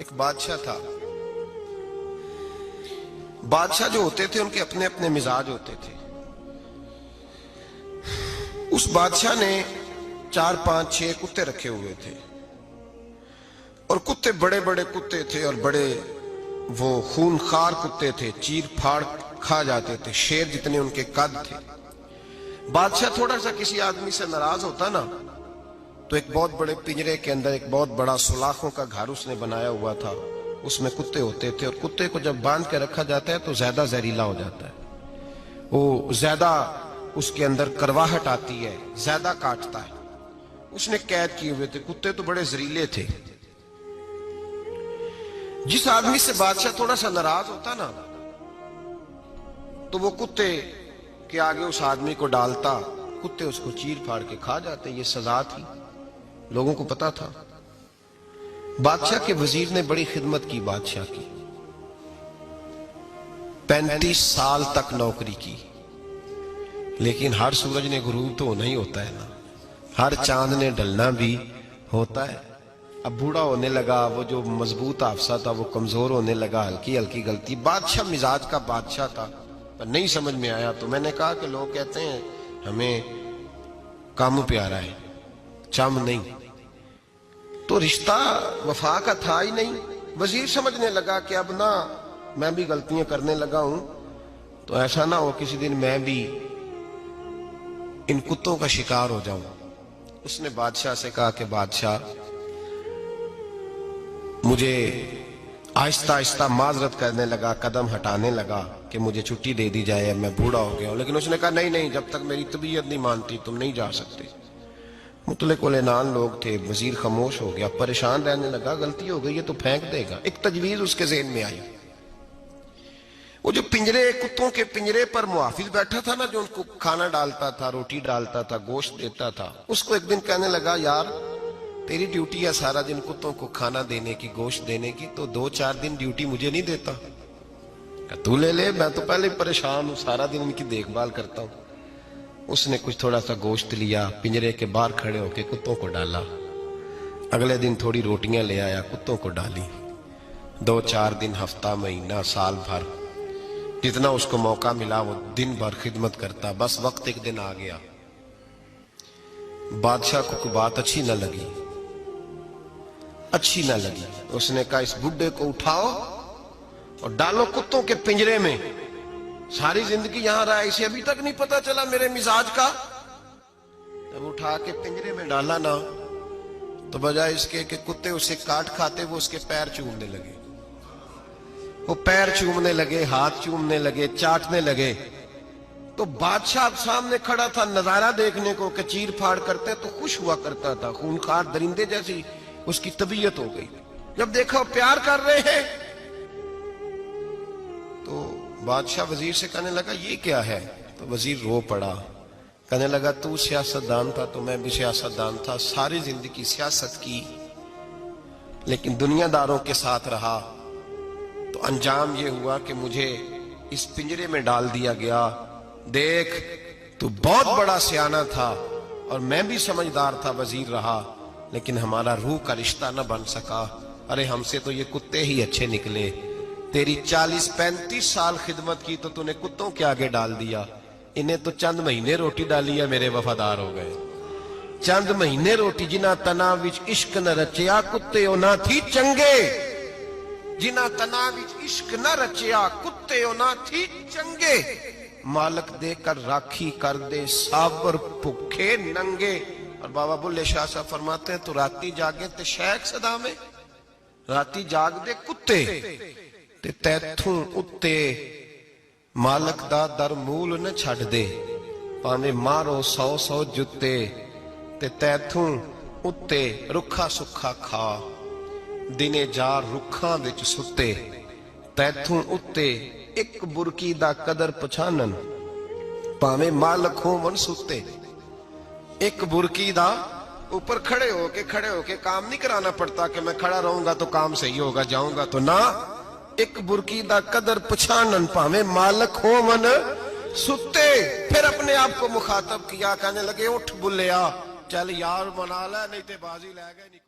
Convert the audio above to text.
ایک بادشاہ تھا. بادشاہ جو ہوتے تھے ان کے اپنے اپنے مزاج ہوتے تھے. اس بادشاہ نے 4 5 6 کتے رکھے ہوئے تھے اور کتے بڑے بڑے کتے تھے اور بڑے وہ خونخوار کتے تھے, چیر پھاڑ کھا جاتے تھے, شیر جتنے ان کے قد تھے. بادشاہ تھوڑا سا کسی آدمی سے ناراض ہوتا نا تو ایک بہت بڑے پنجرے کے اندر ایک بہت بڑا سلاخوں کا گھر اس نے بنایا ہوا تھا, اس میں کتے ہوتے تھے اور کتے کو جب باندھ کے رکھا جاتا ہے تو زیادہ زہریلا ہو جاتا ہے, وہ زیادہ اس کے اندر کرواہٹ آتی ہے, زیادہ کاٹتا ہے. اس نے قید کیے ہوئے تھے, کتے تو بڑے زہریلے تھے. جس آدمی سے بادشاہ تھوڑا سا ناراض ہوتا نا تو وہ کتے کے آگے اس آدمی کو ڈالتا, کتے اس کو چیر پھاڑ کے کھا جاتے. یہ سزا تھی, لوگوں کو پتا تھا. بادشاہ کے وزیر نے بڑی خدمت کی بادشاہ کی, 35 سال تک نوکری کی. لیکن ہر سورج نے غروب تو نہیں ہوتا ہے نا, ہر چاند نے ڈلنا بھی ہوتا ہے. اب بوڑھا ہونے لگا, وہ جو مضبوط حافظہ تھا وہ کمزور ہونے لگا, ہلکی ہلکی غلطی. بادشاہ مزاج کا بادشاہ تھا پر نہیں سمجھ میں آیا. تو میں نے کہا کہ لوگ کہتے ہیں ہمیں کام پیارا ہے, چم نہیں. تو رشتہ وفا کا تھا ہی نہیں. وزیر سمجھنے لگا کہ اب نہ میں بھی غلطیاں کرنے لگا ہوں تو ایسا نہ ہو کسی دن میں بھی ان کتوں کا شکار ہو جاؤں. اس نے بادشاہ سے کہا کہ بادشاہ مجھے آہستہ آہستہ معذرت کرنے لگا, قدم ہٹانے لگا کہ مجھے چھٹی دے دی جائے, میں بوڑھا ہو گیا ہوں. لیکن اس نے کہا نہیں نہیں, جب تک میری طبیعت نہیں مانتی تم نہیں جا سکتے. مطلق العنان لوگ تھے. وزیر خاموش ہو گیا, پریشان رہنے لگا, غلطی ہو گئی ہے تو پھینک دے گا. ایک تجویز اس کے ذہن میں آئی. وہ جو پنجرے, کتوں کے پنجرے پر محافظ بیٹھا تھا نا, جو ان کو کھانا ڈالتا تھا, روٹی ڈالتا تھا, گوشت دیتا تھا, اس کو ایک دن کہنے لگا یار تیری ڈیوٹی ہے سارا دن کتوں کو کھانا دینے کی, گوشت دینے کی, تو 2 4 دن ڈیوٹی مجھے نہیں دیتا؟ تو لے لے, میں تو پہلے پریشان ہوں, سارا دن ان کی دیکھ بھال کرتا ہوں. اس نے کچھ تھوڑا سا گوشت لیا, پنجرے کے باہر کھڑے ہو کے کتوں کو ڈالا. اگلے دن تھوڑی روٹیاں لے آیا, کتوں کو ڈالی. 2 4 دن, ہفتہ, مہینہ, سال بھر, جتنا اس کو موقع ملا وہ دن بھر خدمت کرتا. بس وقت ایک دن آ گیا, بادشاہ کو کوئی بات اچھی نہ لگی. اس نے کہا اس بڈھے کو اٹھاؤ اور ڈالو کتوں کے پنجرے میں. ساری زندگی یہاں رہا, اسے ابھی تک نہیں پتا چلا میرے مزاج کا. جب اٹھا کے پنجرے میں ڈالا نا تو بجائے اس کے کہ کتے اسے کاٹ کھاتے, وہ اس کے پیر چومنے لگے. وہ پیر چومنے لگے, ہاتھ چومنے لگے, چاٹنے لگے. تو بادشاہ اب سامنے کھڑا تھا نظارہ دیکھنے کو کہ چیر پھاڑ کرتے تو خوش ہوا کرتا تھا, خونخوار درندے جیسی اس کی طبیعت ہو گئی. جب دیکھا پیار کر رہے ہیں تو بادشاہ وزیر سے کہنے لگا یہ کیا ہے؟ تو وزیر رو پڑا, کہنے لگا تو سیاستدان تھا تو میں بھی سیاستدان تھا, ساری زندگی سیاست کی لیکن دنیا داروں کے ساتھ رہا تو انجام یہ ہوا کہ مجھے اس پنجرے میں ڈال دیا گیا. دیکھ تو بہت بڑا سیانہ تھا اور میں بھی سمجھدار تھا, وزیر رہا, لیکن ہمارا روح کا رشتہ نہ بن سکا. ارے ہم سے تو یہ کتے ہی اچھے نکلے. تیری 40 35 سال خدمت کی تو تو نے کتوں کے آگے ڈال دیا. انہیں تو چند مہینے روٹی ڈالی ہے, میرے وفادار ہو گئے. چند مہینے روٹی, جنہ تنا وچ عشق نہ رچیا کتے او نہ تھی چنگے. جنہ تنا وچ عشق نہ رچیا کتے او نہ تھی چنگے. مالک دے کر راکھی کر دے صابر بھوکے ننگے. اور بابا بلے شاہ صاحب فرماتے ہیں تو راتی جاگے تے شیخ صدا میں, راتی جاگ دے کتے تے تیتھوں اتے مالک دا در مول نہ چھڑ دے. پانے مارو 100 جتے تے تیتھوں اتے رکھا سکھا کھا. دنے جار رکھاں وچ ستے تیتھوں اتے ایک برکی دا قدر پچھانن. پانے مالک ہوں ون ستے, ایک برکی دا اوپر کھڑے ہو کے کام نہیں کرانا پڑتا کہ میں کھڑا رہوں گا تو کام صحیح ہوگا, جاؤں گا تو نہ. ایک برکی دا قدر پچھانن پاویں مالک ہو من ستے. پھر اپنے آپ کو مخاطب کیا, کہنے لگے اٹھ بلیا, چل یار منا لے نہیں تے بازی لے گئے نہیں.